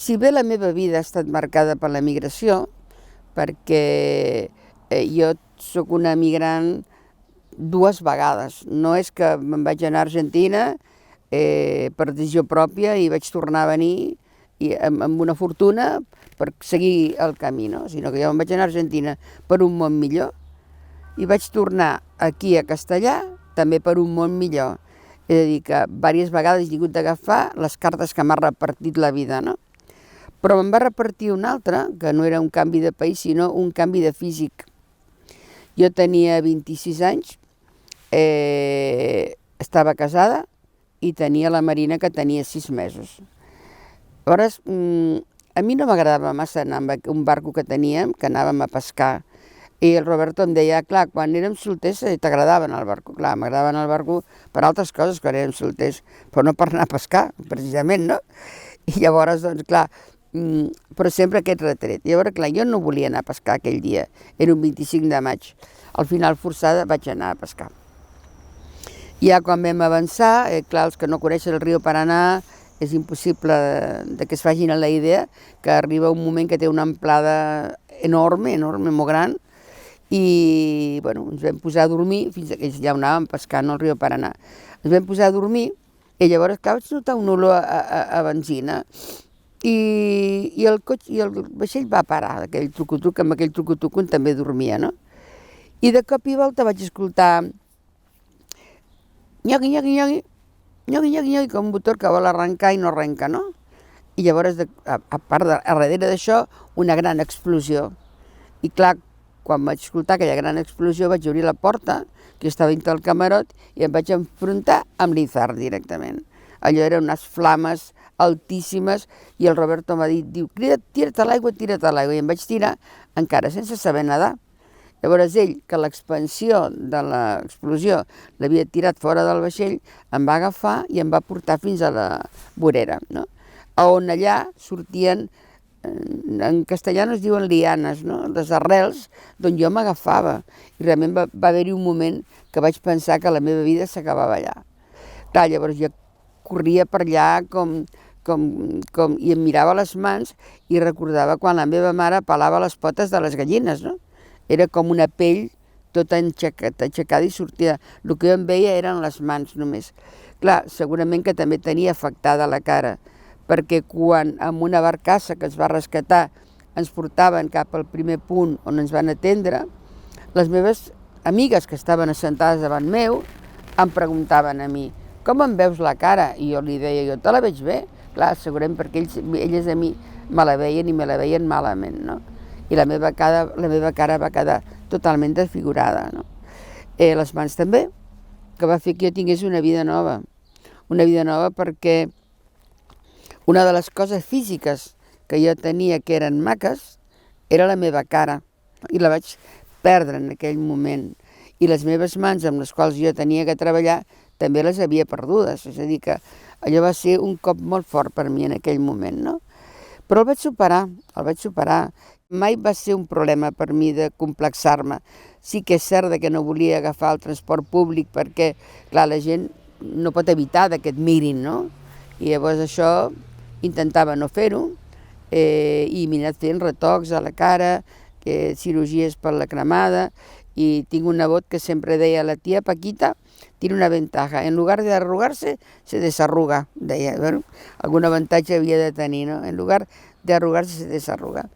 Si bé la meva vida ha estat marcada per la migració, perquè jo sóc una migrant dues vegades. No és que me'n vaig anar a Argentina per decisió pròpia i vaig tornar a venir amb una fortuna per seguir el camí, no? Sinó que jo em vaig anar a Argentina per un món millor i vaig tornar aquí a Castellar també per un món millor. És a dir, que diverses vegades he hagut d'agafar les cartes que m'ha repartit la vida, no? Però me'n va repartir una altra, que no era un canvi de país, sinó un canvi de físic. Jo tenia 26 anys, estava casada i tenia la Marina, que tenia 6 mesos. Llavors, a mi no m'agradava massa anar amb un barco que teníem, que anàvem a pescar. I el Roberto em deia, clar, quan érem solters t'agradaven el barco. Clar, m'agradaven el barco per altres coses quan érem solters, però no per anar a pescar, precisament, no? I llavors, doncs, clar, però sempre aquest retret. Llavors, clar, jo no volia anar a pescar aquell dia, era un 25 de maig. Al final, forçada, vaig anar a pescar. Ja quan vam avançar, clar, els que no coneixen el riu Paranà, és impossible que es facin a la idea que arriba un moment que té una amplada enorme, molt gran, i bueno, ens vam posar a dormir, fins que ja anàvem pescant al riu Paranà. Ens vam posar a dormir i llavors vaig notar una olor a benzina i el vaixell va parar, aquell truc-truc, amb aquell truc-truc on també dormia, no? I de cop i volta vaig escoltar nyogui, nyogui, nyogui, nyogui, nyogui, nyogui, com un motor que vol arrencar i no arrenca, no? I llavors, a darrere d'això, una gran explosió. I clar, quan vaig escoltar aquella gran explosió vaig obrir la porta, que estava dintre del camarot, i em vaig enfrontar amb l'Izard directament. Allò eren unes flames altíssimes i el Roberto m'ha dit, diu, tira't a l'aigua, i em vaig tirar encara sense saber nedar. Llavors ell, que l'expansió de l'explosió l'havia tirat fora del vaixell, em va agafar i em va portar fins a la vorera, no? On allà sortien, en castellà es diuen lianes, no? Les arrels d'on jo m'agafava. I realment va haver-hi un moment que vaig pensar que la meva vida s'acabava allà. Clar, llavors jo corria per allà i em mirava les mans i recordava quan la meva mare pelava les potes de les gallines, no? Era com una pell tota aixecada i sortida. El que jo em veia eren les mans només. Clar, segurament que també tenia afectada la cara, perquè quan amb una barcassa que es va rescatar ens portaven cap al primer punt on ens van atendre, les meves amigues que estaven assentades davant meu em preguntaven a mi, com em veus la cara? I jo li deia, jo te la veig bé? Clar, segurament perquè elles a mi me la veien i me la veien malament, no? I la meva cara va quedar totalment desfigurada, no? Les mans també, que va fer que jo tingués una vida nova perquè una de les coses físiques que jo tenia que eren maques era la meva cara, i la vaig perdre en aquell moment. I les meves mans amb les quals jo tenia que treballar també les havia perdudes, és a dir que allò va ser un cop molt fort per mi en aquell moment, no? Però el vaig superar. Mai va ser un problema per mi de complexar-me. Sí que és cert que no volia agafar el transport públic perquè, clar, la gent no pot evitar que et mirin, no? I llavors això intentava no fer-ho i m'he anat fent retocs a la cara, cirurgies per la cremada, i tinc un nebot que sempre deia, la tia Paquita tiene una ventaja, en lugar de arrugarse, se desarruga, deia, bueno, algun avantatge havia de tenir, no? En lugar de arrugarse, se desarruga.